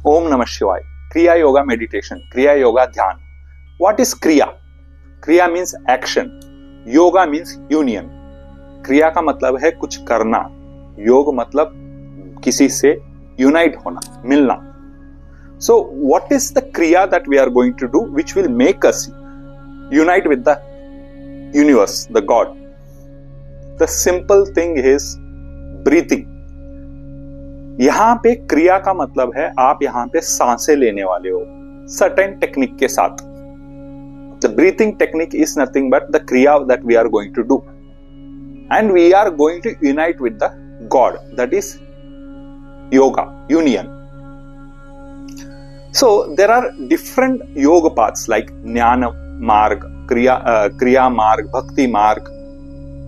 ओम नमः शिवाय। क्रिया योगा मेडिटेशन, क्रिया योगा ध्यान। व्हाट इज क्रिया? क्रिया means action, yoga means union. क्रिया का मतलब है कुछ करना, योग मतलब किसी से यूनाइट होना, मिलना। So what is the kriya that we are going to do which will make us unite with the universe, the god? The simple thing is breathing. यहां पे क्रिया का मतलब है आप यहां पे सांसें लेने वाले हो सर्टेन टेक्निक के साथ। The breathing technique is nothing but the kriya that we are going to do, and we are going to unite with the God, that is yoga, union. So there are different yoga paths like Jnana Marg, Kriya Marg, Bhakti Marg,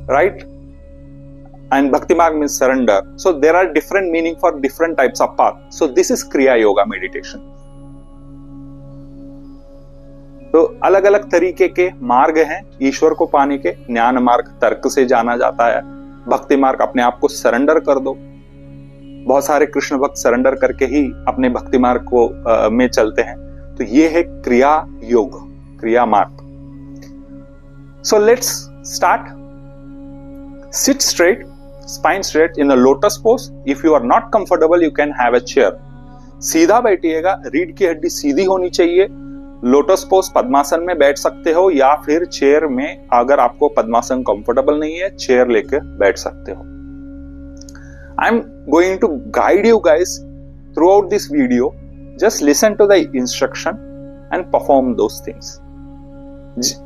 right? And Bhakti Marg means surrender. So there are different meaning for different types of path. So this is Kriya Yoga meditation. तो अलग अलग तरीके के मार्ग हैं ईश्वर को पाने के. ज्ञान मार्ग तर्क से जाना जाता है. भक्ति मार्ग अपने आप को सरेंडर कर दो. बहुत सारे कृष्ण भक्त सरेंडर करके ही अपने भक्ति मार्ग को में चलते हैं. तो ये है क्रिया yoga, kriya marg. So let's start. Sit straight, spine straight in a lotus pose. If you are not comfortable you can have a chair. सीधा बैठिएगा, रीढ़ की हड्डी सीधी होनी चाहिए. लोटस पोज पद्मासन में बैठ सकते हो या फिर चेयर में, अगर आपको पद्मासन कंफर्टेबल नहीं है चेयर लेके बैठ सकते हो. I'm going to guide you guys throughout this video. Just listen to the instruction and perform those things.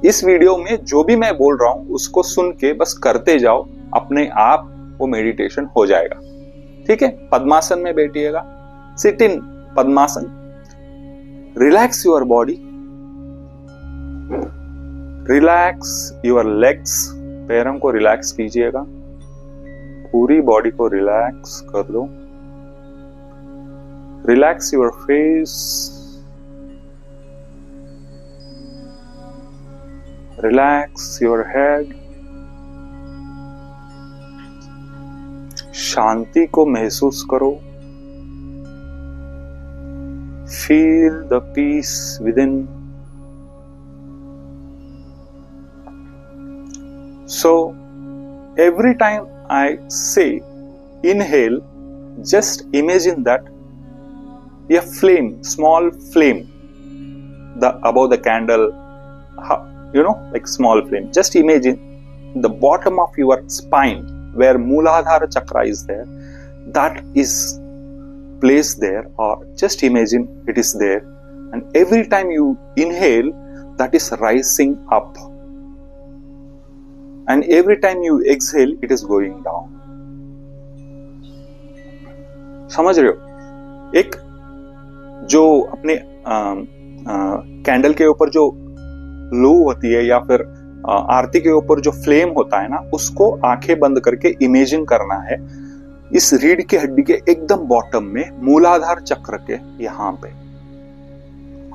इस वीडियो में जो भी मैं बोल रहा हूं उसको सुन के बस करते जाओ, अपने आप वो मेडिटेशन हो जाएगा. ठीक है? पद्मासन में बैठिएगा. Sit in padmasana. Relax your body, relax your legs. पैरों को रिलैक्स कीजिएगा, पूरी बॉडी को रिलैक्स कर दो. Relax your face, relax your head. शांति को महसूस करो. Feel the peace within. So every time I say inhale, just imagine that a flame, small flame, above the candle, like small flame. Just imagine the bottom of your spine where Mooladhara chakra is there, that is placed there, or just imagine it is there, and every time you inhale that is rising up, and every time you exhale it is going down. समझ रहे हो? एक जो अपने candle के ऊपर जो लो होती है या फिर आरती के ऊपर जो फ्लेम होता है ना, उसको आंखें बंद करके इमेजिन करना है इस रीढ़ की हड्डी के एकदम बॉटम में, मूलाधार चक्र के यहां पे.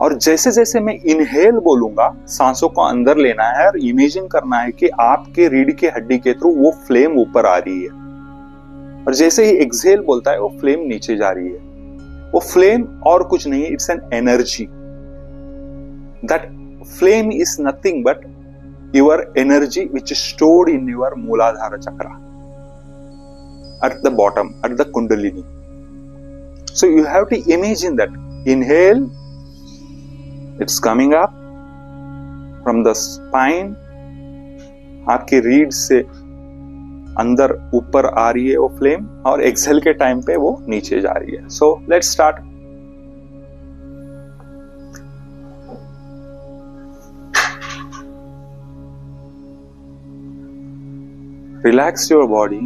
और जैसे जैसे मैं इनहेल बोलूंगा सांसों को अंदर लेना है और इमेजिन करना है कि आपके रीढ़ की हड्डी के थ्रू वो फ्लेम ऊपर आ रही है, और जैसे ही एक्सहेल बोलता है वो फ्लेम नीचे जा रही है. वो फ्लेम और कुछ नहीं, it's an energy. That flame is nothing but your energy which is stored in your मूलाधार चक्रा at the bottom, at the kundalini. So you have to imagine that. Inhale, it's coming up from the spine. आपकी रीढ़ से अंदर ऊपर आ रही है वो flame, और एक्सहेल के टाइम पे वो नीचे जा रही है. सो let's start. Relax your body.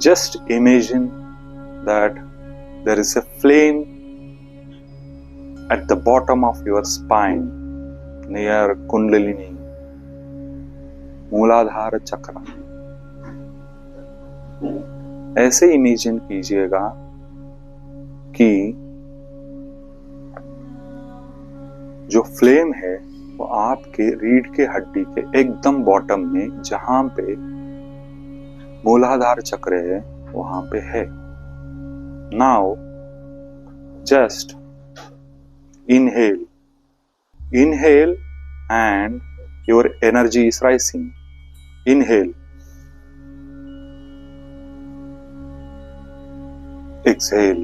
Just imagine that there is a flame at the bottom of your spine near Kundalini, मूलाधार चक्र. ऐसे इमेजिन कीजिएगा कि जो फ्लेम है वो आपके रीढ़ के हड्डी के एकदम बॉटम में, जहां पे मूलाधार चक्र है, वहां पे है. Now just inhale and your energy is rising. Inhale, exhale,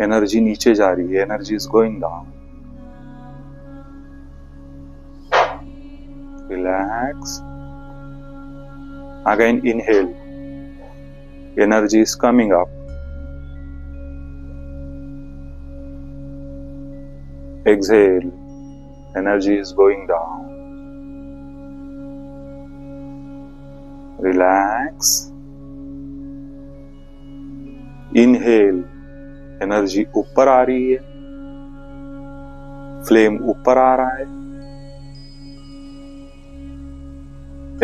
energy नीचे जा रही है, energy is going down. Relax. Again inhale, energy is coming up. Exhale, energy is going down. Relax. Inhale, energy ऊपर आ रही है, फ्लेम ऊपर आ रहा है.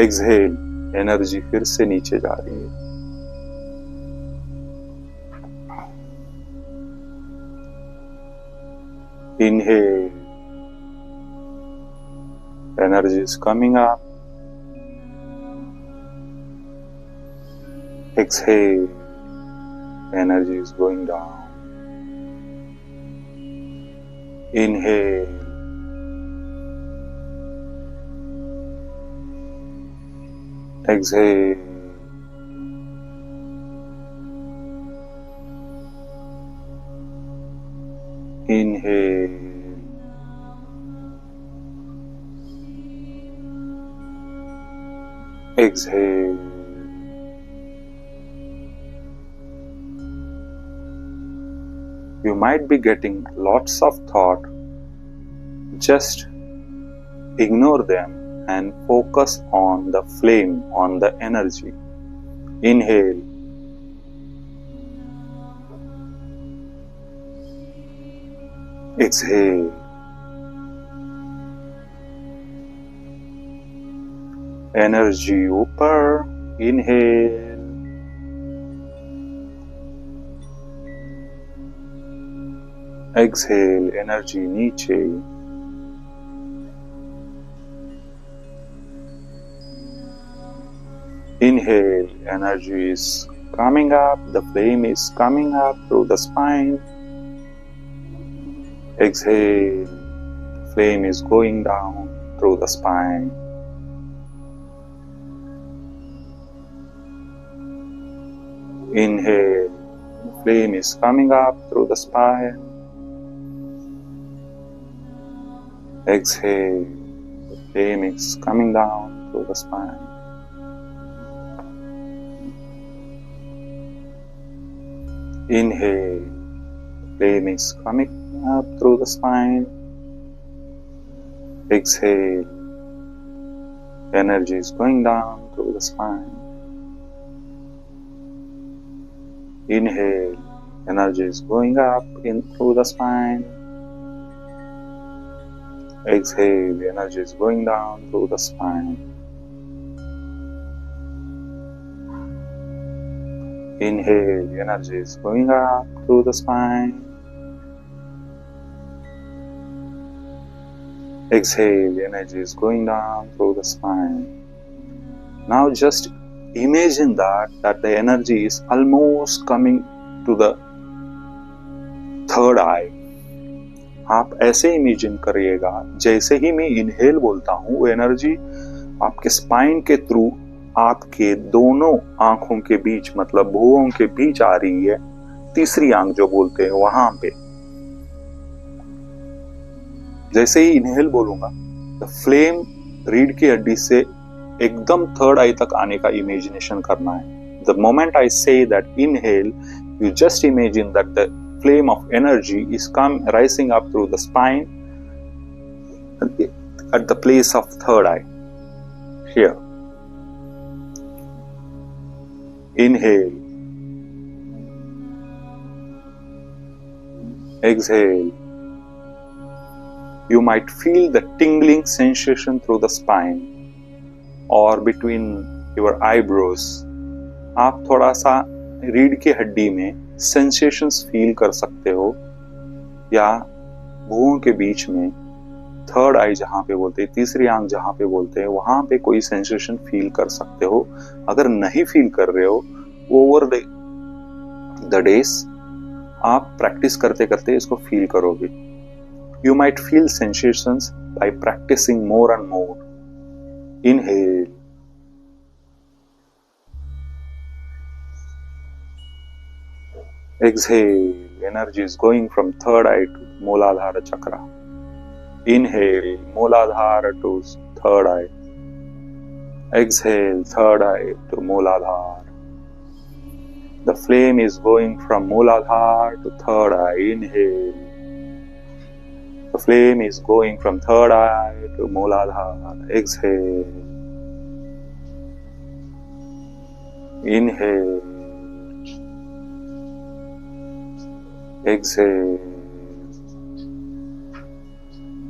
Exhale, एनर्जी फिर से नीचे जा रही है. Inhale, energy is coming up. Exhale, energy is going down. Inhale, exhale, inhale, exhale. You might be getting lots of thought. Just ignore them and focus on the flame, on the energy. Inhale, exhale, energy ऊपर. Inhale, exhale, energy नीचे. Inhale, energy is coming up, the flame is coming up through the spine. Exhale, flame is going down through the spine. Inhale, flame is coming up through the spine. Exhale, flame is coming down through the spine. Inhale, flame is coming up through the spine. Exhale, energy is going down through the spine. Inhale, energy is going up in through the spine. Exhale, energy is going down through the spine. Inhale, energy is going up through the spine. Exhale, energy is going down through the spine. Now just imagine that the energy is almost coming to the third eye. आप ऐसे imagine करिएगा जैसे ही मैं inhale बोलता हूं वो energy आपके spine के थ्रू आपके दोनों आंखों के बीच मतलब भुवों के बीच आ रही है. तीसरी आंख जो बोलते हैं वहां पे जैसे ही इनहेल बोलूंगा द फ्लेम रीढ़ की हड्डी से एकदम थर्ड आई तक आने का इमेजिनेशन करना है. The moment I say that inhale you just imagine that the flame of energy is rising up through the spine at the place of third eye. Here. Inhale. Exhale. You might feel the tingling sensation through the spine or between your eyebrows. आप थोड़ा सा रीढ़ की हड्डी में sensations feel कर सकते हो या भुवों के बीच में थर्ड आई जहां पे बोलते हैं तीसरी आंख जहां पे बोलते हैं वहां पे कोई सेंसेशन फील कर सकते हो. अगर नहीं फील कर रहे हो ओवर द डेज आप प्रैक्टिस करते करते इसको फील करोगे। You might feel sensations by practicing more and more. Inhale, exhale, energy is going from third eye to Mooladhara chakra. Inhale, Mooladhara to third eye. Exhale, third eye to Mooladhara. The flame is going from Mooladhara to third eye. Inhale. The flame is going from third eye to Mooladhara. Exhale. Inhale. Exhale.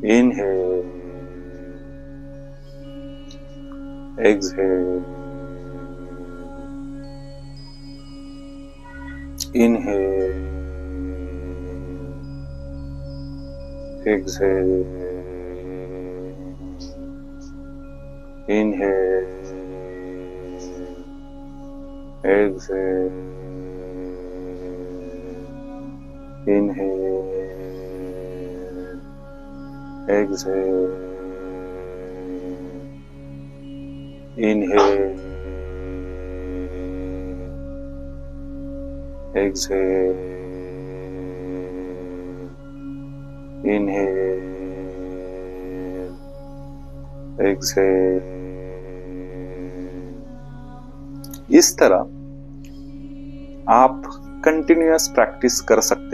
Inhale. Exhale. Inhale. Exhale. Inhale. Exhale. Inhale, exhale, inhale, exhale, inhale, exhale। इस तरह आप continuous practice कर सकते हैं।